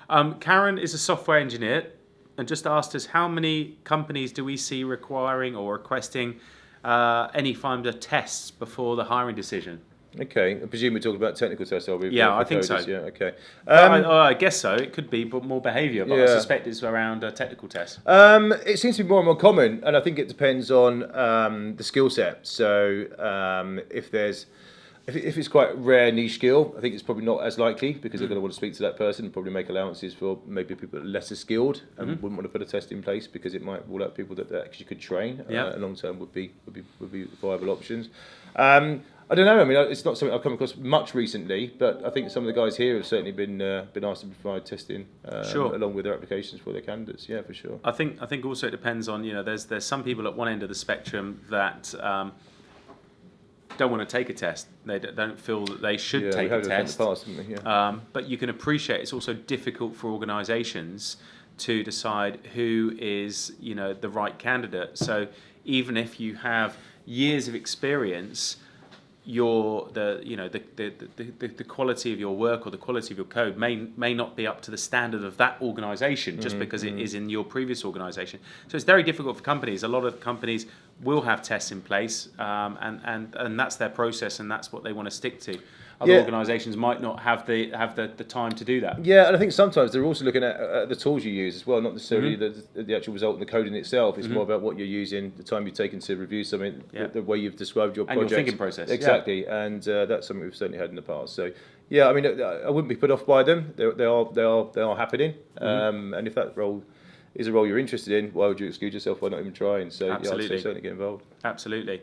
Karen is a software engineer and just asked us how many companies do we see requiring or requesting any kind of tests before the hiring decision? Okay, I presume we're talking about technical tests, are we? Yeah, For I think so. coders? Yeah, okay. I guess so. It could be, but more behaviour. But I Yeah. suspect it's around technical tests. It seems to be more and more common, and I think it depends on the skill set. So if it's quite a rare niche skill, I think it's probably not as likely because they're going to want to speak to that person and probably make allowances for maybe people that are lesser skilled and wouldn't want to put a test in place because it might rule out people that actually could train. Yeah. And long term would be viable options. I don't know. I mean, it's not something I've come across much recently, but I think some of the guys here have certainly been asked to provide testing Sure. along with their applications for their candidates. Yeah, for sure. I think also it depends on, there's some people at one end of the spectrum that don't want to take a test. They don't feel that they should take a test. In the past, haven't we? Yeah. But you can appreciate it's also difficult for organisations to decide who is the right candidate. So even if you have years of experience, the quality of your work or the quality of your code may not be up to the standard of that organisation just because it is in your previous organisation. So it's very difficult for companies. A lot of companies will have tests in place, and that's their process, and that's what they want to stick to. Other organisations might not have the time to do that. Yeah, and I think sometimes they're also looking at the tools you use as well, not necessarily the actual result in the coding itself. It's more about what you're using, the time you've taken to review something, the way you've described your project. And your thinking process. Exactly, and that's something we've certainly had in the past. So, yeah, I mean, I wouldn't be put off by them. They are happening, and if that role is a role you're interested in, why would you exclude yourself by not even trying? So, Absolutely. yeah, I'd say certainly get involved. Absolutely.